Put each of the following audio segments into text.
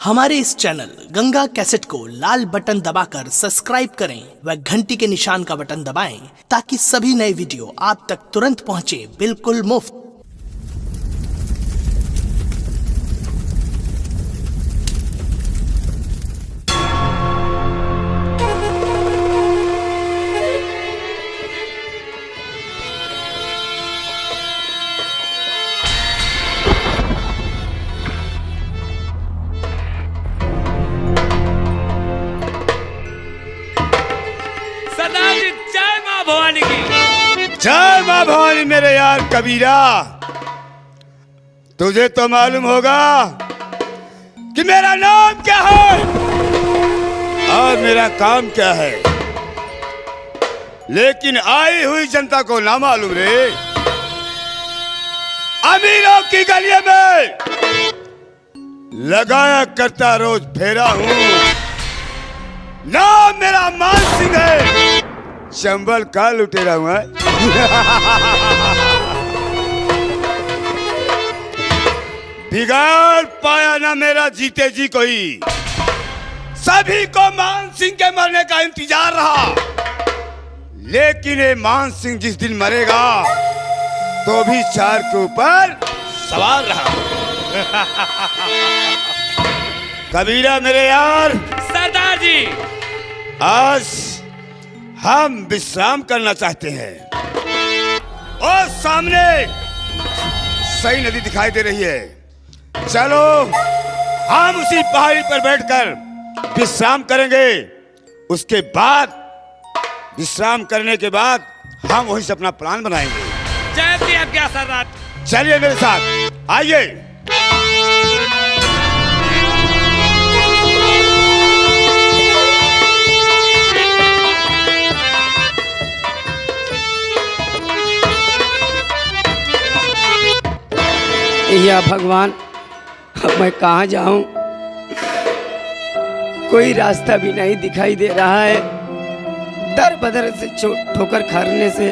हमारे इस channel Ganga cassette को लाल बटन दबाकर सब्सक्राइब करें व घंटी के निशान का बटन दबाएं ताकि सभी नए वीडियो आप तक तुरंत पहुंचे बिल्कुल मुफ्त। जय मां भवानी की जय मां भवानी। मेरे यार कबीरा, तुझे तो मालूम होगा कि मेरा नाम क्या है और मेरा काम क्या है, लेकिन आई हुई जनता को ना मालूम रे। अमीरों की गलियों में लगाया करता रोज फेरा हूं। नाम मेरा मान सिंह है, चंबल का लुटेरा हुआ। बिगाड़ पाया ना मेरा जीते जी कोई, सभी को मान सिंह के मरने का इंतजार रहा, लेकिन ये मान सिंह जिस दिन मरेगा तो भी चार के ऊपर सवार रहा। कबीरा मेरे यार, सरदार जी, आज हम विश्राम करना चाहते हैं और सामने सही नदी दिखाई दे रही है। चलो हम उसी पहाड़ी पर बैठकर विश्राम करेंगे। उसके बाद विश्राम करने के बाद हम वहीं से अपना प्लान बनाएंगे। जय श्री आज्ञा सरदार। चलिए मेरे साथ आइए। या भगवान, अब मैं कहाँ जाऊं? कोई रास्ता भी नहीं दिखाई दे रहा है। दर बदर से ठोकर खाने से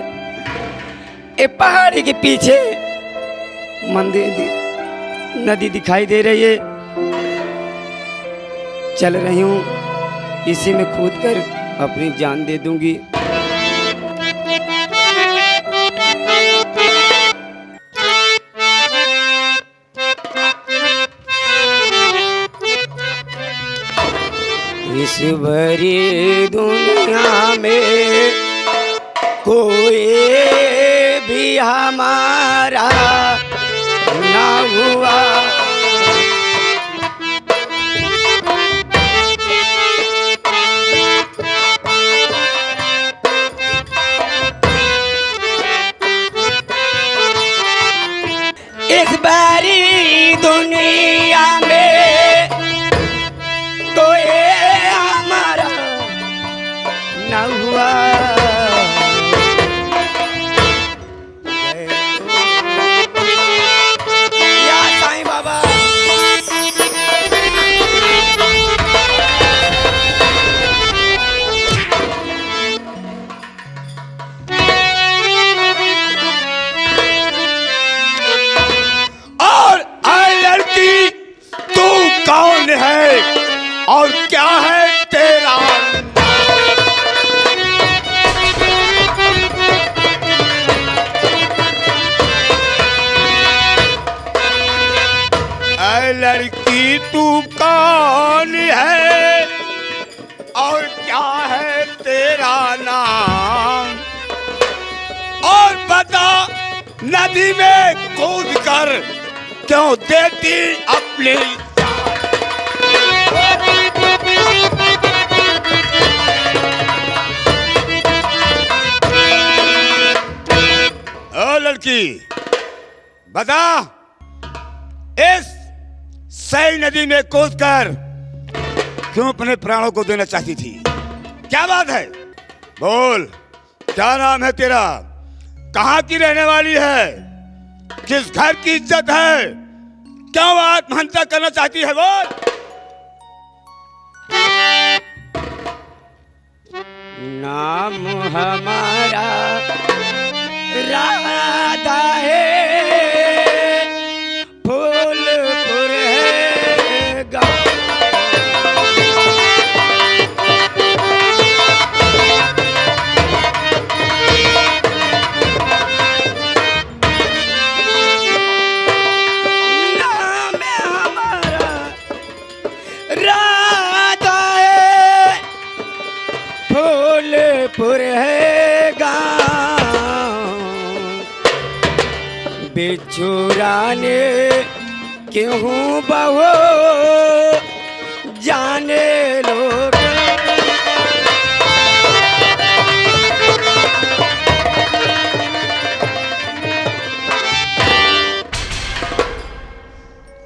ए पहाड़ी के पीछे मंदिर नदी दिखाई दे रही है। चल रही हूँ, इसी में कूद कर अपनी जान दे दूंगी। इस भरी दुनिया में कोई भी हमारा ना हुआ। इस भरी दुनिया में कोई हमारा ना हुआ। या साईं बाबा। और आई लड़की, तू कौन है और क्या है तेरा? ऐ लड़की, तू कौन है और क्या है तेरा नाम? और बता, नदी में कूद कर क्यों देती अपनी लड़की? बता, इस सही नदी में कूद कर क्यों अपने प्राणों को देना चाहती थी? क्या बात है? बोल, क्या नाम है तेरा? कहाँ की रहने वाली है? किस घर की इज्जत है? क्यों आत्महत्या करना चाहती है? बोल। नाम हमारा राधा है, फूलपुर है गाँव। जौनपुर है गाँव, बिछुराने क्यों बहो जाने लोग।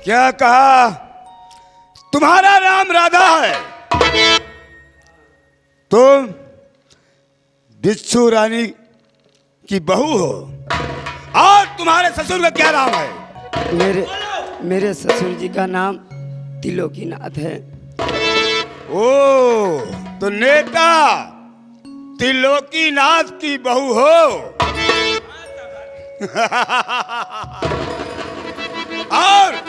क्या कहा? तुम्हारा नाम राधा है, तुम बिच्छू रानी की बहू हो, और तुम्हारे ससुर का क्या नाम है? मेरे ससुर जी का नाम त्रिलोकीनाथ है। ओ, तो नेता त्रिलोकीनाथ की बहू हो। और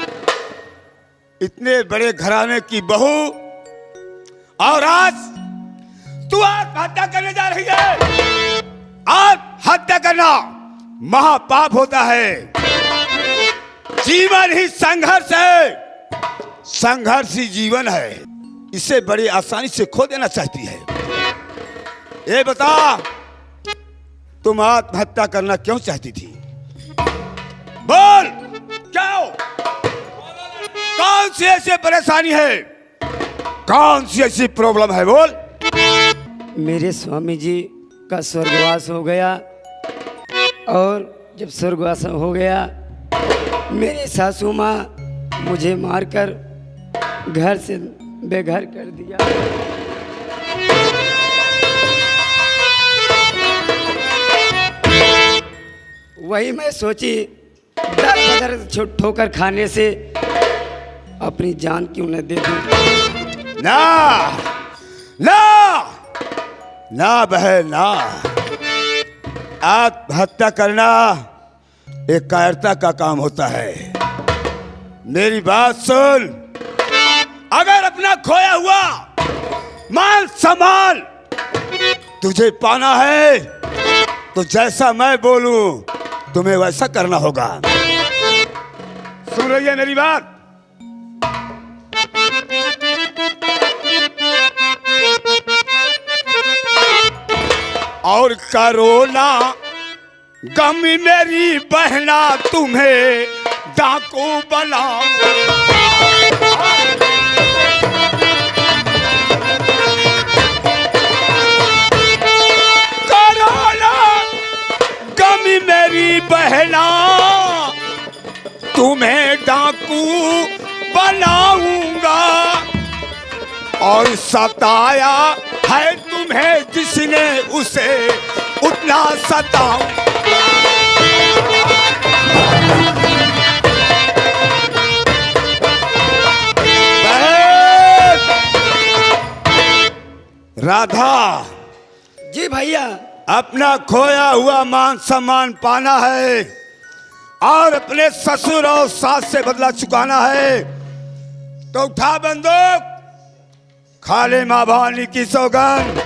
इतने बड़े घराने की बहू, और आज तू आत्महत्या करने जा रही है। आत्महत्या करना महापाप होता है। जीवन ही संघर्ष है, संघर्ष ही जीवन है। इसे बड़ी आसानी से खो देना चाहती है। ये बता, तुम आत्महत्या करना क्यों चाहती थी? बोल, क्यों? कौन सी ऐसी परेशानी है, कौन सी ऐसी प्रॉब्लम है? बोल। मेरे स्वामी जी का स्वर्गवास हो गया, और जब स्वर्गवास हो गया, मेरी सासू माँ मुझे मारकर घर से बेघर कर दिया। वही मैं सोची, दर बदर ठोकर खाने से अपनी जान क्यों न दे दूं। ना ना ना बहन, ना। आत्महत्या करना एक कायरता का काम होता है। मेरी बात सुन, अगर अपना खोया हुआ मान सम्मान तुझे पाना है, तो जैसा मैं बोलूं तुम्हें वैसा करना होगा। सुन रही है मेरी बात? और करोना गम मेरी बहना तुम्हें डाकू बनाओ। करोना गम मेरी बहना तुम्हें डाकू बनाऊंगा, और सताया है तुम्हें जिसने उसे उतना सताऊं। राधा जी भैया, अपना खोया हुआ मान सम्मान पाना है, और अपने ससुर और सास से बदला चुकाना है, तो उठा बंदूक, खाले माँ भवानी की सौगंध,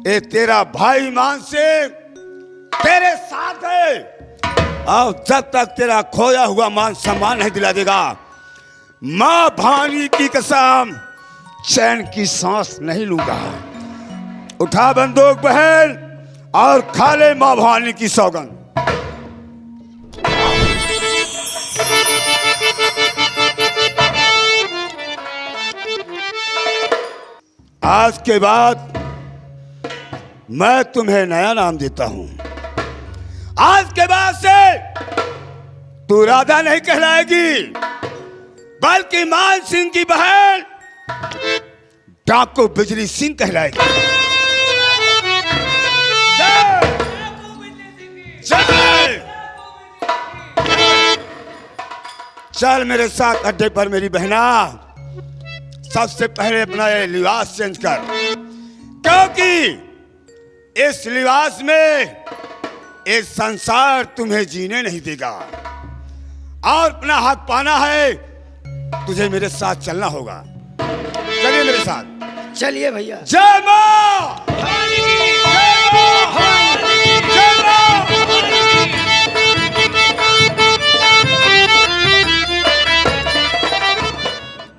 ये तेरा भाई मान सिंह तेरे साथ है, और जब तक तेरा खोया हुआ मान सम्मान नहीं दिला देगा, माँ भवानी की कसम चैन की सांस नहीं लूंगा। उठा बंदूक बहन, और खाले माँ भवानी की सौगंध। आज के बाद मैं तुम्हें नया नाम देता हूं। आज के बाद से तू राधा नहीं कहलाएगी, बल्कि मान सिंह की बहन डाकू बिजली सिंह कहलाएगी। चल चल मेरे साथ अड्डे पर मेरी बहना। सबसे पहले अपना ये लिबास चेंज कर, क्योंकि इस लिबास में ये संसार तुम्हें जीने नहीं देगा, और अपना हक पाना है, तुझे मेरे साथ चलना होगा। चलिए मेरे साथ। चलिए भैया। जय मां भवानी की, जय मां भवानी की, जय मां।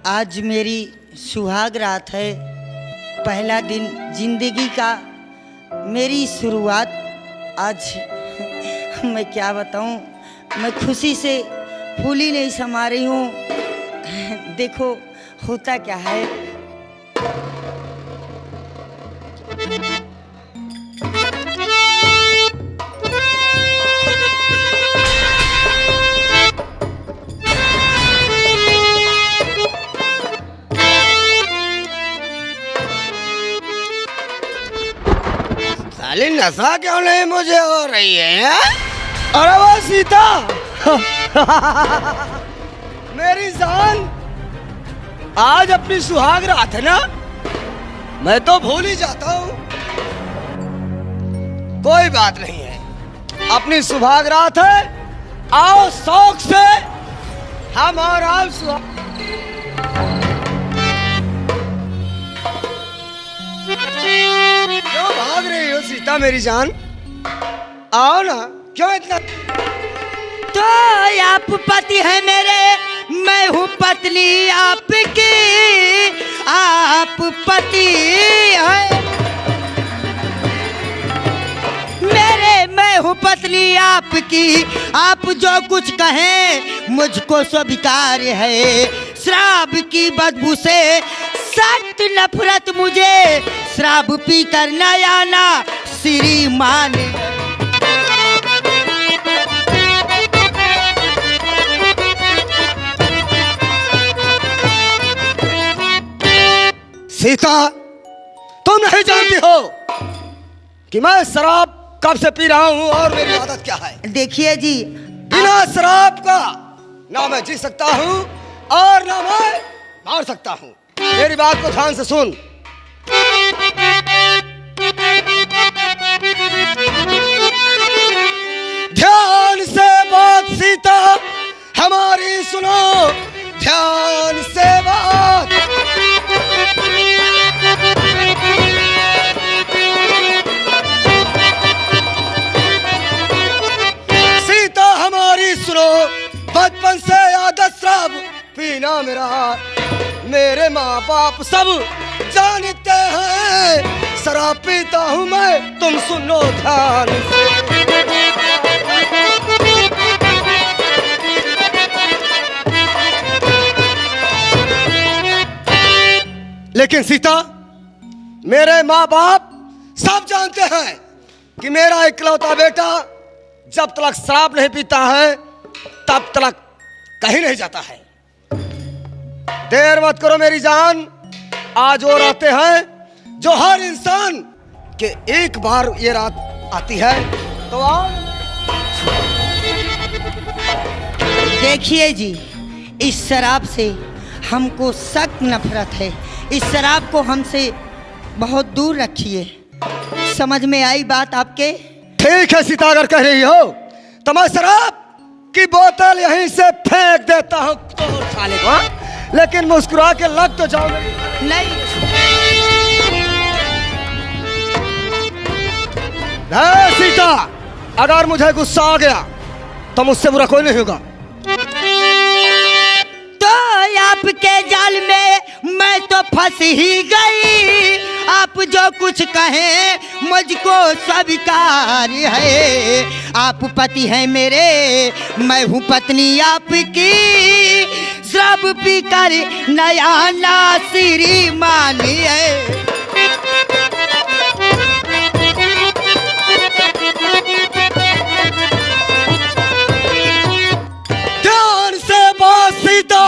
आज मेरी सुहाग रात है, पहला दिन जिंदगी का, मेरी शुरुआत आज मैं क्या बताऊं, मैं खुशी से फूल ही नहीं समा रही हूं। देखो होता क्या है, साली नशा क्यों नहीं मुझे हो रही है? अरे वो सीता मेरी जान, आज अपनी सुहाग रात है ना, मैं तो भूल ही जाता हूँ। कोई बात नहीं है, अपनी सुहाग रात है, आओ शौक से हम और आप सुहाग। क्यों भाग रही हो सीता मेरी जान? आओ ना, क्यों इतना? तो आप पति है मेरे, मैं हूँ पत्नी आपकी। आप पति है मेरे, मैं हूँ पत्नी आपकी। आप जो कुछ कहें मुझको स्वीकार है। शराब की बदबू से सख्त नफरत मुझे, शराब पी कर न आना श्रीमान। सीता, तुम नहीं जानती हो कि मैं शराब कब से पी रहा हूँ और मेरी आदत क्या है। देखिए जी, बिना शराब का ना मैं जी सकता हूँ और ना मैं मार सकता हूँ। मेरी बात को ध्यान से सुन। ध्यान से बात सीता हमारी सुनो, ध्यान से बात। सीता हमारी सुनो, बचपन से आदत शराब पीना मेरा, मेरे माँ बाप सब जानते हैं। शराब पीता हूँ मैं, तुम सुनो ध्यान से। लेकिन सीता, मेरे माँ बाप सब जानते हैं कि मेरा इकलौता बेटा जब तक शराब नहीं पीता है तब तक कहीं नहीं जाता है। देर मत करो मेरी जान, आज वो रहते हैं जो हर इंसान के एक बार ये रात आती है। तो आओ। देखिए जी, इस शराब से हमको सख्त नफरत है। इस शराब को हमसे बहुत दूर रखिए। समझ में आई बात आपके? ठीक है सीता, अगर कह रही हो तो मैं शराब की बोतल यहीं से फेंक देता हूँ तो साले को, लेकिन मुस्कुरा के लग तो जाओ। नहीं, सीता, अगर मुझे गुस्सा आ गया तो मुझसे बुरा कोई नहीं होगा। तो आपके जाल में मैं तो फंस ही गई। आप जो कुछ कहें मुझको स्वीकार है। आप पति हैं मेरे, मैं हूँ पत्नी आपकी। शराब पी कर नया ना श्रीमान है। ध्यान से बात सीता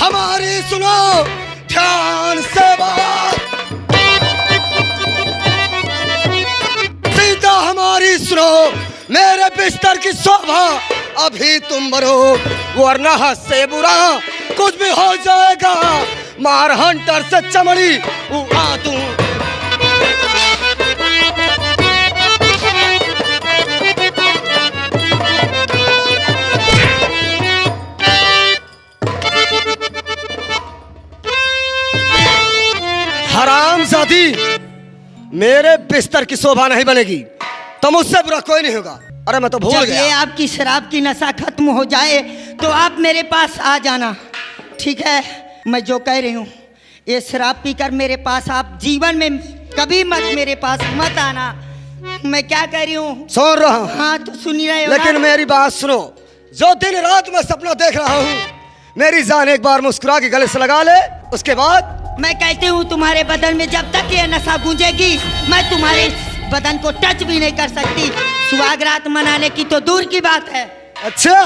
हमारी सुनो, ध्यान से बात। सीता हमारी सुनो, मेरे बिस्तर की शोभा अभी तुम मरो, वरना हद से बुरा कुछ भी हो जाएगा। मार हंटर से चमड़ी उड़ा दूं। हरामजादी, मेरे बिस्तर की शोभा नहीं बनेगी तो मुझसे बुरा कोई नहीं होगा। अरे मैं तो भूल जब गया। ये आपकी शराब की नशा खत्म हो जाए तो आप मेरे पास आ जाना, ठीक है? मैं जो कह रही हूँ, ये शराब पीकर मेरे पास आप जीवन में कभी मत मेरे पास मत आना। मैं क्या कर रही हूँ? सुन रहा हूँ। हाँ तो सुन ही रहे हो लेकिन ना? मेरी बात सुनो, जो दिन रात मैं सपना देख रहा हूँ, मेरी जान एक बार मुस्कुरा के गले से लगा ले, उसके बाद मैं कहती हूँ तुम्हारे बदन में जब तक ये नशा गूंजेगी मैं तुम्हारे बदन को टच भी नहीं कर सकती। सुहागरात मनाने की तो दूर की बात है। अच्छा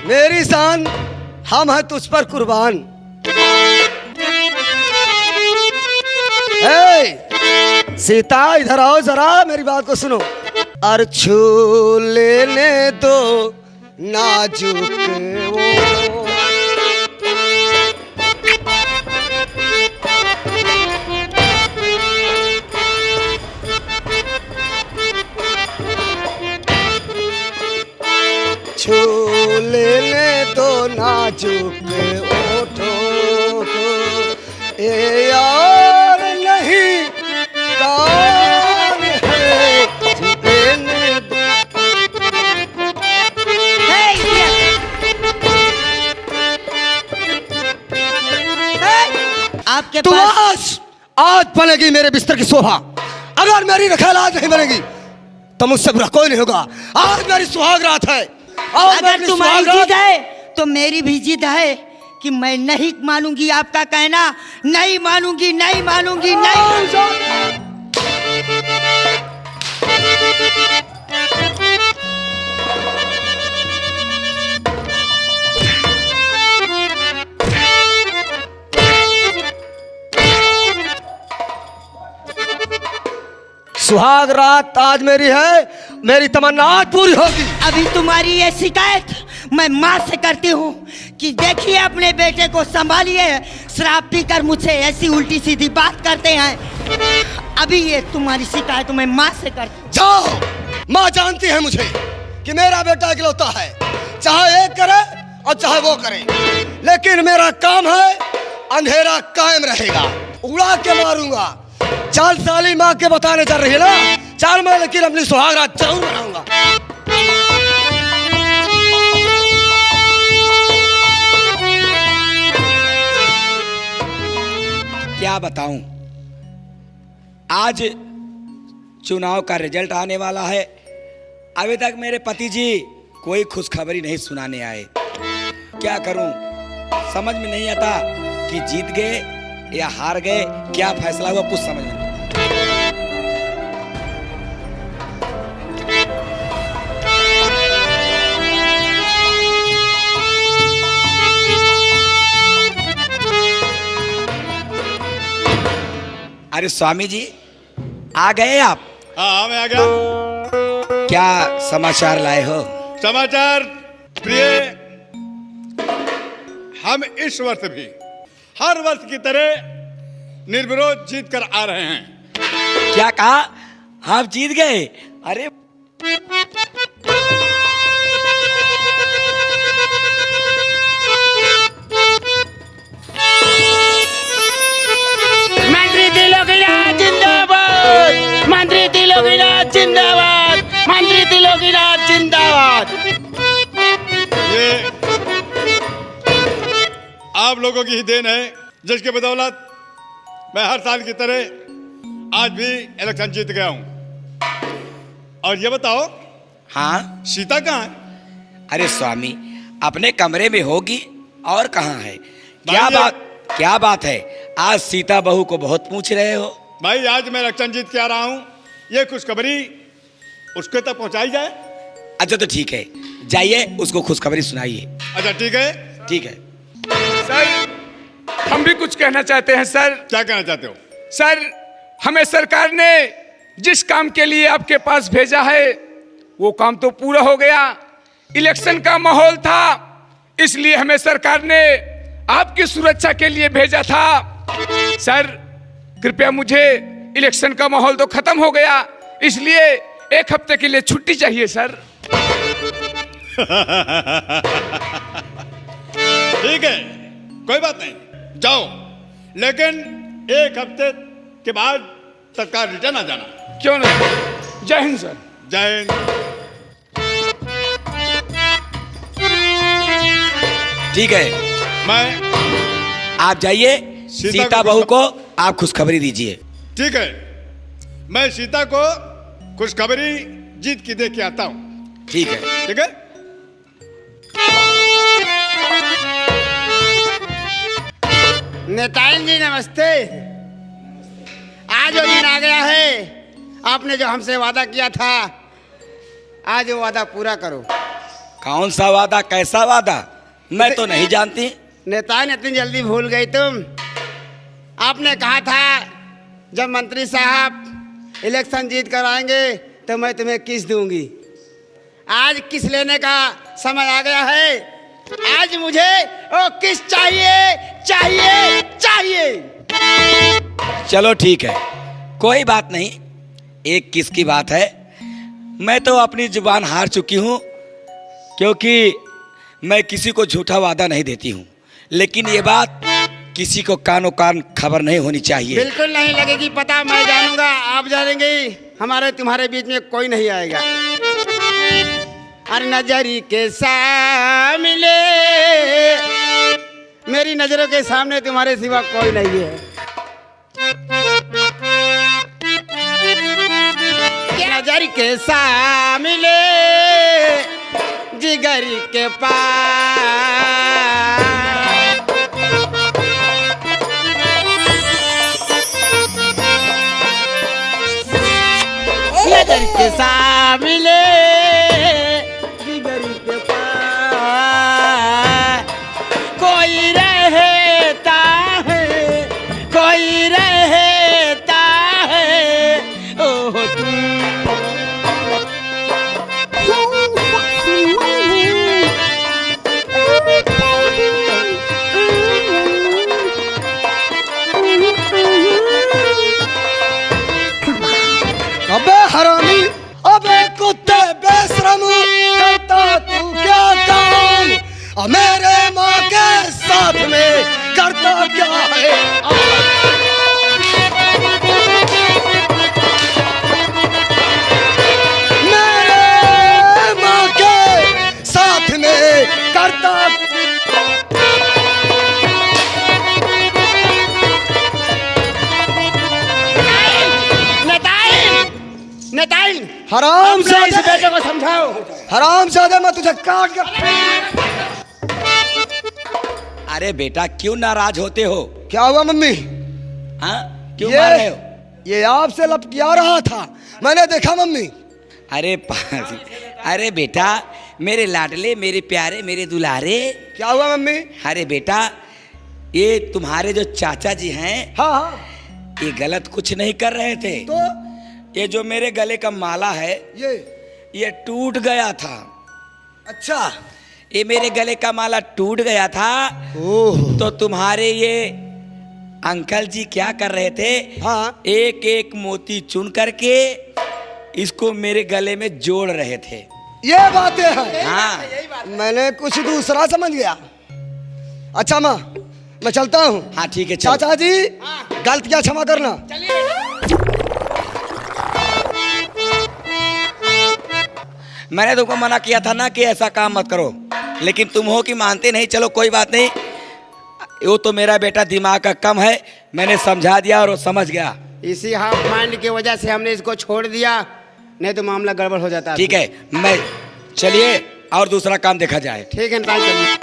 मेरी जान, हम हैं तुझ पर कुर्बान। ए, सीता इधर आओ जरा, मेरी बात को सुनो। और छू लेने दो नाजुक वो, छू लेने दो नाजुक ओठों को, ए यार नहीं कौन है, छू लेने दो। हे, ये- हे, आपके तू पास आज बनेगी मेरे बिस्तर की शोभा। अगर मेरी रखेल आज नहीं बनेगी तो मुझसे बुरा कोई नहीं होगा। आज मेरी सुहाग रात है। आज अगर मेरी तुम्हारी सुहाग जिद रात- है तो मेरी भी जिद है कि मैं नहीं मानूंगी आपका कहना। नहीं मानूंगी, नहीं मानूंगी, नहीं। सुहाग रात आज मेरी है, मेरी तमन्ना आज पूरी होगी। अभी तुम्हारी ये शिकायत मैं माँ से करती हूँ कि देखिए अपने बेटे को संभालिए, शराब पीकर मुझसे ऐसी उल्टी सीधी बात करते हैं। अभी ये तुम्हारी शिकायत मैं माँ से करती हूँ। जाओ, माँ जानती है मुझे कि मेरा बेटा इकलौता है, चाहे एक करे और चाहे वो करे, लेकिन मेरा काम है अंधेरा कायम रहेगा, उड़ा के मारूंगा। चाल साली माँ के बताने चल रही है ना, चाल मैं लेकिन अपनी सुहाग रात जरूर मनाऊंगा। क्या बताऊं, आज चुनाव का रिजल्ट आने वाला है, अभी तक मेरे पति जी कोई खुशखबरी नहीं सुनाने आए। क्या करूं, समझ में नहीं आता कि जीत गए या हार गए, क्या फैसला हुआ कुछ समझ में नहीं। अरे स्वामी जी आ गए आप? हाँ मैं आ गया। क्या समाचार लाए हो? समाचार प्रिय, हम इस वर्ष भी हर वर्ष की तरह निर्विरोध जीत कर आ रहे हैं। क्या कहा, आप जीत गए? अरे मंत्री तिलोकीनाथ जिंदाबाद, मंत्री तिलोकीनाथ जिंदाबाद, मंत्री तिलोकीनाथ जिंदाबाद। ये आप लोगों की ही देन है, जिसके बदौलत मैं हर साल की तरह आज भी इलेक्शन जीत गया हूं। और ये बताओ, हाँ, सीता कहाँ है? अरे स्वामी अपने कमरे में होगी और कहाँ है? भाई, क्या बात है, आज सीता बहू को बहुत पूछ रहे हो? भाई आज मैं इलेक्शन जीत के आ रहा हूं, ये खुशखबरी उसके तक पहुंचाई जाए। अच्छा तो ठीक है, जाइए उसको खुशखबरी सुनाइए। अच्छा ठीक है। ठीक है। सर हम भी कुछ कहना चाहते हैं सर। क्या कहना चाहते हो? सर हमें सरकार ने जिस काम के लिए आपके पास भेजा है वो काम तो पूरा हो गया। इलेक्शन का माहौल था, इसलिए हमें सरकार ने आपकी सुरक्षा के लिए भेजा था। सर कृपया मुझे, इलेक्शन का माहौल तो खत्म हो गया, इसलिए एक हफ्ते के लिए छुट्टी चाहिए सर। ठीक है, कोई बात नहीं, जाओ, लेकिन एक हफ्ते के बाद तत्काल रिटर्न आ जाना। क्यों नहीं? जय हिंद सर। जय हिंद। ठीक है, मैं आप जाइए, सीता सीता को बहू को आप खुशखबरी दीजिए। ठीक है, मैं सीता को खुशखबरी जीत के दे के आता हूँ। ठीक है। ठीक है। नेताइन जी नमस्ते। आज वो दिन आ गया है, आपने जो हमसे वादा किया था, आज वो वादा पूरा करो। कौन सा वादा, कैसा वादा? मैं तो नहीं जानती। नेताइन इतनी जल्दी भूल गई तुम। आपने कहा था जब मंत्री साहब इलेक्शन जीत कर आएंगे तो मैं तुम्हें किस दूंगी। आज किस लेने का समय आ गया है। आज मुझे वो किस चाहिए चाहिए चाहिए। चलो ठीक है, कोई बात नहीं। एक किस की बात है, मैं तो अपनी जुबान हार चुकी हूँ, क्योंकि मैं किसी को झूठा वादा नहीं देती हूँ। लेकिन ये बात किसी को कानो कान खबर नहीं होनी चाहिए। बिल्कुल नहीं लगेगी पता, मैं जानूंगा, आप जानेंगे, हमारे तुम्हारे बीच में कोई नहीं आएगा। अरे नजरी के सामने, मेरी नजरों के सामने तुम्हारे सिवा कोई नहीं है। नजर के सामने जिगर के पास, नजर के सामने जिगर के पास कोई रहता है, कोई रहता है। ओह तुम अबे हरामी, अबे कुत्ते बेशरम, करता तू क्या काम? मेरे माँ के साथ में करता क्या है? मेरे माँ के साथ में करता। नेताइन, हराम इस बेटे को समझाओ। हराम जादे, मैं तुझे काट के। अरे बेटा, क्यों नाराज होते हो? क्या हुआ मम्मी? हाँ, क्यों मार रहे हो? ये आपसे लपटिया रहा था, मैंने देखा मम्मी। अरे बेटा, मेरे लाडले, मेरे प्यारे, मेरे दुलारे। क्या हुआ मम्मी? अरे बेटा, ये तुम्हारे जो चाचा जी हैं, हाँ हाँ, ये गलत कुछ नहीं कर रहे थे। तो ये जो मेरे गले का माला है, ये टूट गया था। अच्छा, ये मेरे गले का माला टूट गया था। ओह, तो तुम्हारे ये अंकल जी क्या कर रहे थे? हाँ, एक एक मोती चुन करके इसको मेरे गले में जोड़ रहे थे। ये बातें हैं। हाँ, मैंने कुछ दूसरा समझ गया। अच्छा माँ, मैं चलता हूँ। हाँ ठीक है, चलो। चाचा जी, गलतियाँ क्षमा करना। मैंने तुमको मना किया था ना कि ऐसा काम मत करो, लेकिन तुम हो कि मानते नहीं। चलो कोई बात नहीं, वो तो मेरा बेटा दिमाग का कम है, मैंने समझा दिया और वो समझ गया। इसी हाफ माइंड की वजह से हमने इसको छोड़ दिया, नहीं तो मामला गड़बड़ हो जाता। ठीक है, मैं चलिए और दूसरा काम देखा जाए। ठीक है नेताइन, चलिए।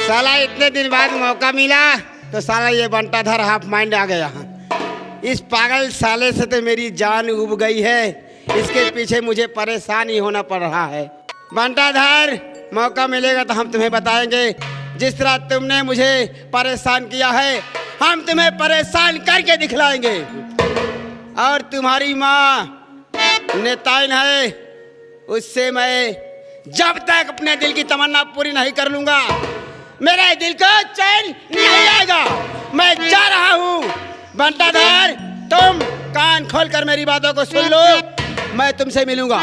साला इतने दिन बाद मौका मिला तो साला ये बंटाधर हाफ माइंड आ गया। इस पागल साले से तो मेरी जान उब गई है, इसके पीछे मुझे परेशान ही होना पड़ रहा है। बंटाधर, मौका मिलेगा तो हम तुम्हें बताएंगे। जिस तरह तुमने मुझे परेशान किया है, हम तुम्हें परेशान करके दिखलाएंगे। और तुम्हारी माँ नेताइन है, उससे मैं जब तक अपने दिल की तमन्ना पूरी नहीं कर लूंगा, मेरे दिल को चैन नहीं आएगा। मैं जा रहा हूँ। बंटाधर, तुम कान खोलकर मेरी बातों को सुन लो, मैं तुमसे मिलूंगा।